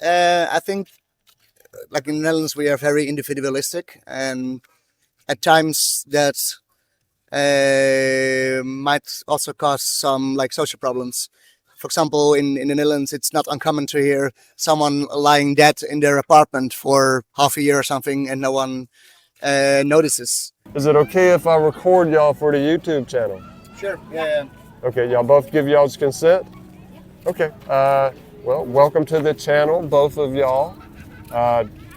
I think, like in the Netherlands, we are very individualistic, and at times that might also cause some like social problems. For example, in the Netherlands, it's not uncommon to hear someone lying dead in their apartment for half a year or something, and no one notices. Is it okay if I record y'all for the YouTube channel? Sure. Yeah. Okay, y'all both give y'all's consent? Okay. Well, welcome to the channel, both of y'all.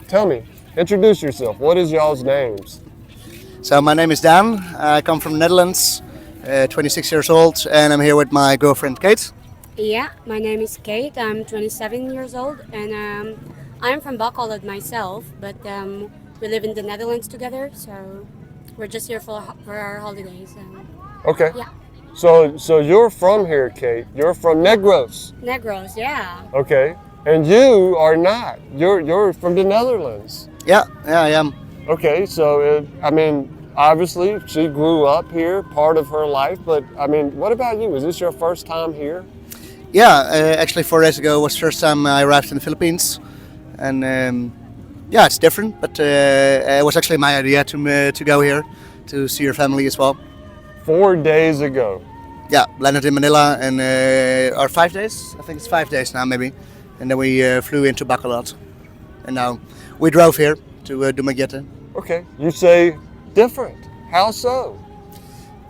Tell me, introduce yourself. What is y'all's names? So my name is Dan. I come from the Netherlands. 26 years old, and I'm here with my girlfriend Kate. Yeah, my name is Kate. I'm 27 years old, and I'm from Bacolod myself, but we live in the Netherlands together, so we're just here for our holidays. Okay. Yeah, So you're from here, Kate. You're from Negros. Negros, yeah. Okay. And you are not. You're from the Netherlands. Yeah, I am. Okay. So I mean, obviously she grew up here, part of her life. But I mean, what about you? Is this your first time here? Yeah, actually 4 days ago was the first time I arrived in the Philippines, and yeah, it's different. But it was actually my idea to go here to see your family as well. 4 days ago. Yeah, landed in Manila and or 5 days. I think it's 5 days now, maybe. And then we flew into Bacolod, and now we drove here to Dumaguete. Okay. You say different. How so?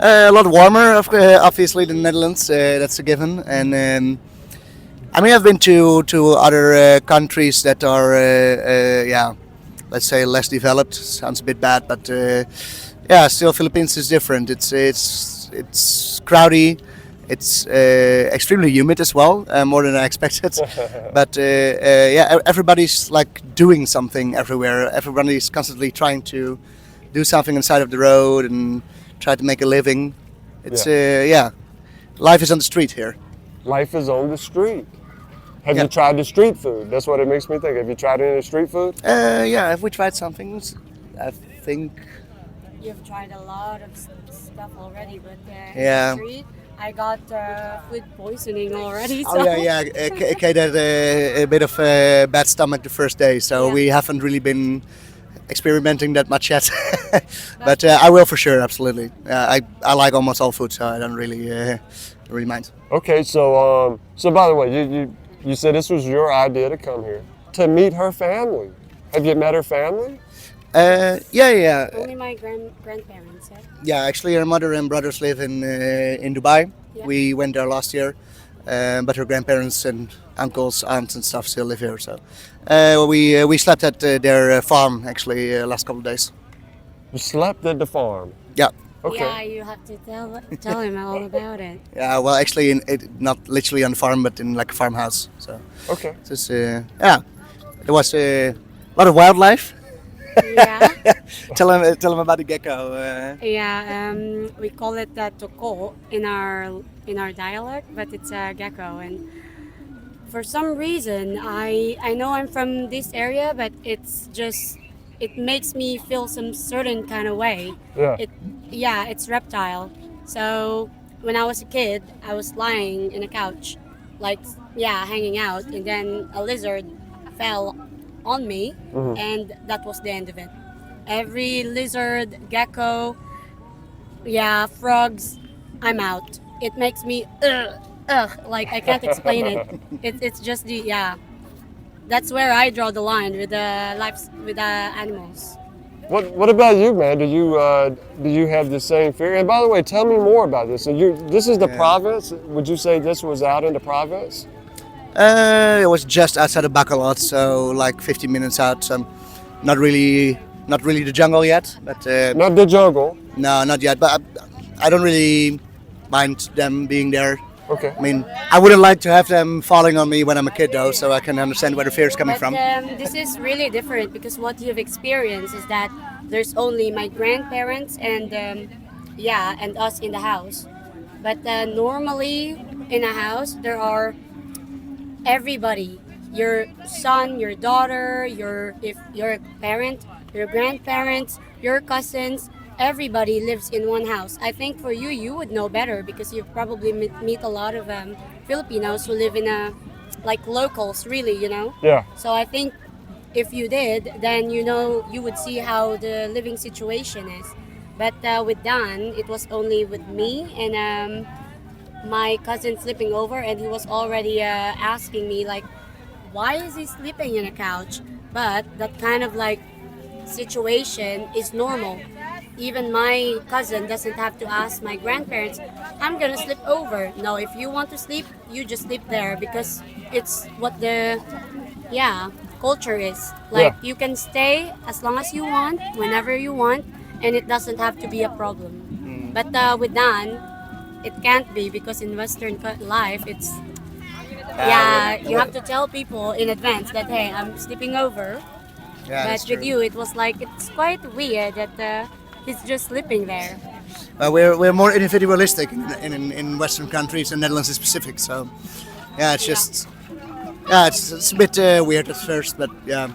A lot warmer, obviously, than the Netherlands. That's a given. And I mean, I've been to other countries that are, yeah, let's say less developed. Sounds a bit bad, but yeah, still Philippines is different. It's crowdy. It's extremely humid as well, more than I expected. But yeah, everybody's like doing something everywhere. Everybody's constantly trying to do something on the side of the road and try to make a living. It's yeah, life is on the street here. Life is on the street. Have Yeah. you tried the street food? That's what it makes me think. Have you tried any street food? Yeah, have we tried some things? I think. You've tried a lot of stuff already, but Yeah. in the street, I got food poisoning already. So. Oh yeah, yeah. Kate had a bit of bad stomach the first day, so Yeah. we haven't really been experimenting that much yet. But I will for sure, absolutely. I like almost all food, so I don't really mind. Okay, so by the way, you said this was your idea to come here to meet her family. Have you met her family? Yeah. Only my grandparents. Yeah. Yeah, actually, her mother and brothers live in Dubai. Yeah. We went there last year, but her grandparents and uncles, aunts, and stuff still live here. So we slept at their farm actually last couple of days. You slept at the farm. Yeah, Okay. Yeah, you have to tell him all about it. yeah. Well, actually, not literally on the farm, but in like a farmhouse. So Okay. just yeah, there was a lot of wildlife. Yeah. Tell him about the gecko. Yeah, we call it toko in our dialect, but it's a gecko. And for some reason, I know I'm from this area, but it makes me feel some certain kind of way. Yeah. It's reptile. So when I was a kid, I was lying in a couch, like hanging out, and then a lizard fell on me, and that was the end of it. Every lizard, gecko, frogs, I'm out. It makes me like I can't explain it. It's just That's where I draw the line with the animals. What about you, man? Do you have the same fear? And by the way, tell me more about this. So this is the province. Would you say this was out in the province? It was just outside of Bacolod, so like 50 minutes out. So not really the jungle yet, but Not the jungle. no, not yet. But I don't really mind them being there. Okay. I mean, I wouldn't like to have them falling on me when I'm a kid, though, so I can understand where the fear is coming But from. this is really different because what you've experienced is that there's only my grandparents and us in the house. But normally in a house there are everybody, your son, your daughter, if you're a parent, your grandparents, your cousins, everybody lives in one house. I think for you, you would know better because you probably meet a lot of Filipinos who live in a like locals, really, you know. Yeah. So I think if you did, then you know you would see how the living situation is. But with Dan, it was only with me and my cousin sleeping over, and he was already asking me like, why is he sleeping in a couch? But that kind of like situation is normal. Even my cousin doesn't have to ask my grandparents, I'm gonna sleep over. No, if you want to sleep, you just sleep there because it's what the yeah culture is. Like Yeah. you can stay as long as you want, whenever you want, and it doesn't have to be a problem. But with Dan, it can't be because in Western life, it's yeah, you have to tell people in advance that hey, I'm sleeping over. Yeah, that's But with true. you, it was like it's quite weird that he's just sleeping there. We're more individualistic in Western countries and Netherlands in specific. So yeah, it's Yeah. just yeah, it's a bit weird at first, but yeah.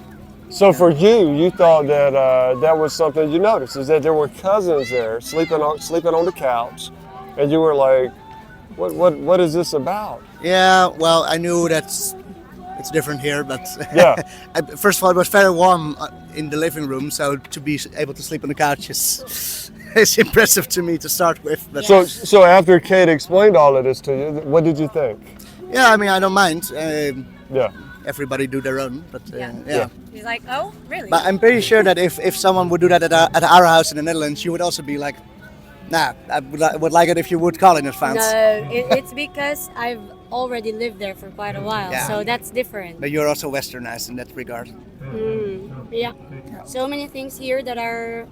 So for you, you thought that that was something you noticed is that there were cousins there sleeping on the couch, and you were like, what is this about? Yeah, well, I knew that it's different here, but Yeah. first of all, it was very warm in the living room, so to be able to sleep on the couch is is impressive to me to start with. But So after Kate explained all of this to you, what did you think? yeah, I mean, I don't mind. Yeah. Everybody do their own, but Yeah. yeah. He's like, oh, really? But I'm pretty sure that if someone would do that at our house in the Netherlands, you would also be like, nah, I would like it if you would call in advance. No, it's because I've already lived there for quite a while, Yeah. so that's different. But you're also westernized in that regard. Yeah. So many things here that are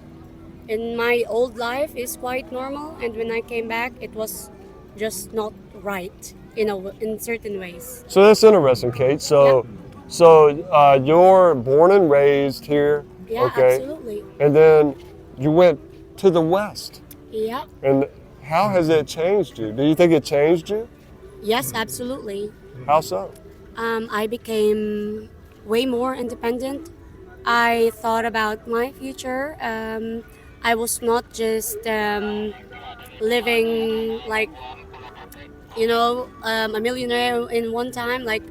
in my old life is quite normal, and when I came back, it was just not right, in certain ways. So that's interesting, Kate. So you're born and raised here, Yeah, okay? absolutely. And then you went to the West. Yeah. And how has it changed you? Do you think it changed you? Yes, absolutely. How so? I became way more independent. I thought about my future. I was not just living like, a millionaire in one time. Like,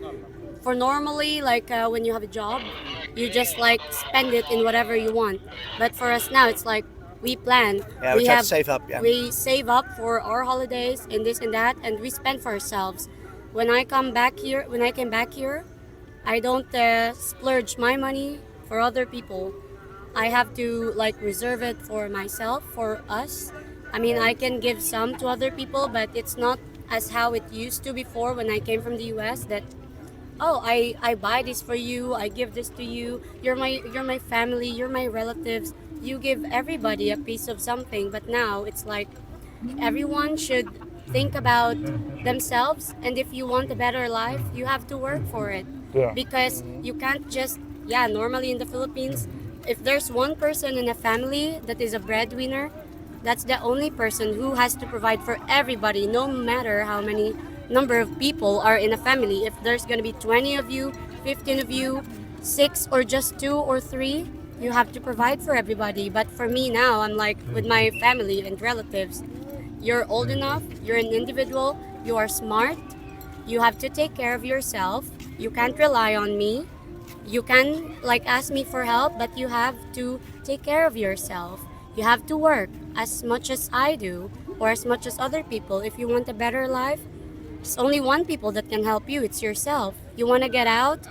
for normally, like when you have a job, you just like spend it in whatever you want. But for us now, it's like we plan. Yeah, we try to save up. Yeah. We save up for our holidays and this and that, and we spend for ourselves. When I came back here, I don't splurge my money for other people. I have to like reserve it for myself, for us. I mean, I can give some to other people, but it's not as how it used to before when I came from the US that oh, I buy this for you, I give this to you. You're my family, you're my relatives. You give everybody a piece of something, but now it's like everyone should think about themselves, and if you want a better life, you have to work for it. Yeah. Because you can't just normally in the Philippines, if there's one person in a family that is a breadwinner, that's the only person who has to provide for everybody, no matter how many number of people are in a family. If there's going to be 20 of you, 15 of you, 6 or just 2 or 3, you have to provide for everybody. But for me now, I'm like with my family and relatives, you're old enough, you're an individual, you are smart, you have to take care of yourself, you can't rely on me, you can like ask me for help, but you have to take care of yourself. You have to work as much as I do or as much as other people. If you want a better life, there's only one people that can help you, it's yourself. You want to get out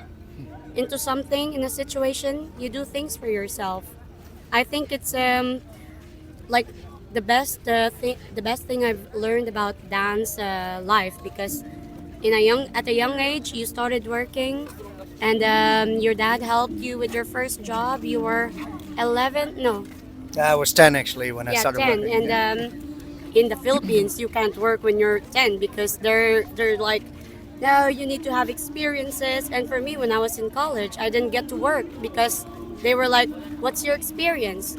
into something in a situation, you do things for yourself. I think it's like the best thing I've learned about Dan's life, because at a young age you started working, and your dad helped you with your first job. You were 11, no, I was 10 actually when I started 10, working. and in the Philippines you can't work when you're 10 because they're like, no, you need to have experiences. And for me, when I was in college, I didn't get to work because they were like, what's your experience?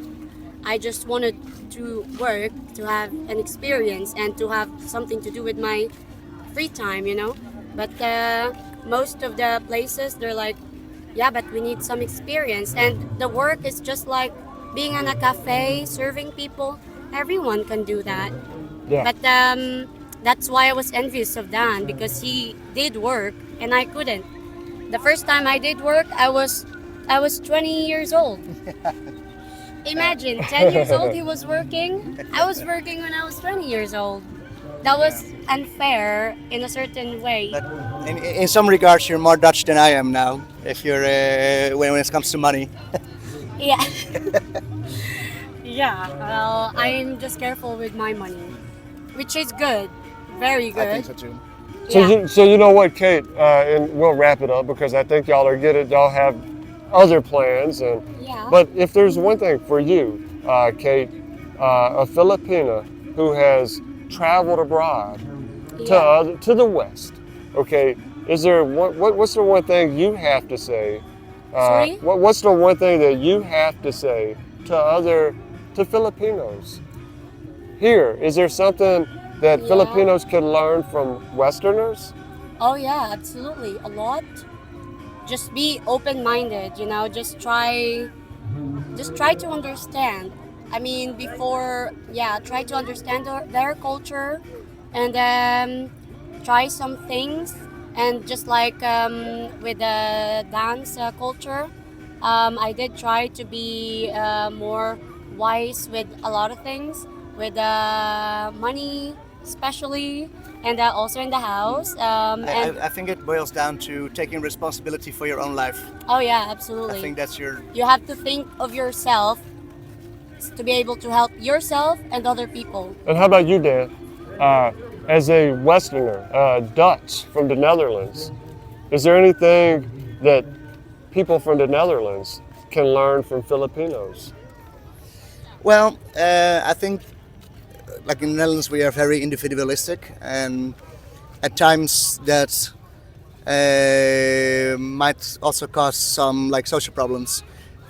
I just wanted to work to have an experience and to have something to do with my free time. But most of the places, they're like, yeah, but we need some experience. And the work is just like being in a cafe, serving people. Everyone can do that. Yeah. But That's why I was envious of Dan, because he did work and I couldn't. The first time I did work, I was 20 years old. Imagine, 10 years old he was working. I was working when I was 20 years old. That was unfair in a certain way. But in some regards, you're more Dutch than I am now. If you're when it comes to money. Yeah. Yeah, well, I'm just careful with my money, which is good. Very good. I think so too. Yeah. So you know what, Kate, and we'll wrap it up because I think y'all are good at y'all have other plans. Yeah. But if there's one thing for you, Kate, a Filipina who has traveled abroad to the West, okay, is there what's the one thing you have to say? Sorry? What's the one thing that you have to say to Filipinos? Here, is there something that Yeah. Filipinos can learn from Westerners? Oh yeah, absolutely. A lot. Just be open-minded, you know, just try to understand. I mean, try to understand their culture, and try some things. And just like with the dance culture, I did try to be more wise with a lot of things, with money especially, and also in the house. And I think it boils down to taking responsibility for your own life. oh yeah, I absolutely. think that's your. You have to think of yourself to be able to help yourself and other people. And how about you, Dan? As a Westerner, Dutch from the Netherlands, is there anything that people from the Netherlands can learn from Filipinos? Well, I think, like in the Netherlands, we are very individualistic, and at times that might also cause some like social problems.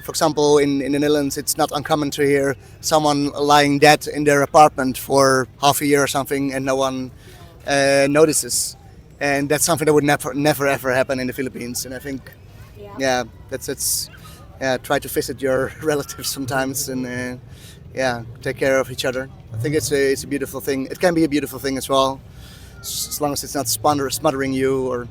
For example, in the Netherlands, it's not uncommon to hear someone lying dead in their apartment for half a year or something, and no one notices. And that's something that would never ever happen in the Philippines. And I think, yeah, that's try to visit your relatives sometimes, and take care of each other. I think it's a beautiful thing. It can be a beautiful thing as well, as long as it's not smothering you or,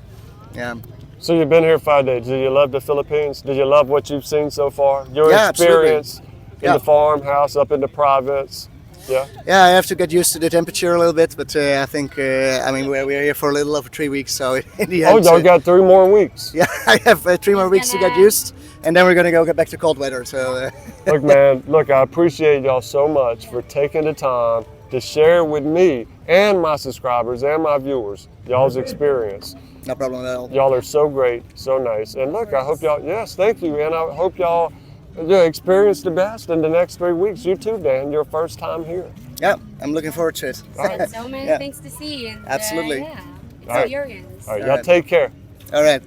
yeah. So you've been here 5 days. Do you love the Philippines? Do you love what you've seen so far? Your Yeah, experience in Yeah. the farmhouse up in the province? Yeah. Yeah, I have to get used to the temperature a little bit, but I think we're here for a little over 3 weeks, so in the Oh, end, y'all got 3 more weeks. yeah, I have 3 more weeks to get used, and then we're gonna get back to cold weather. So Look, man, I appreciate y'all so much for taking the time to share with me and my subscribers and my viewers y'all's experience. no problem at all. Y'all are so great, so nice. And look, I hope y'all, yes, thank you. And I hope y'all experience the best in the next 3 weeks. You too, Dan, your first time here. Yeah, I'm looking forward to it. All right. So many Yeah. things to see. And, Absolutely. yeah, All right. experience. All right, All y'all right. take care. All right.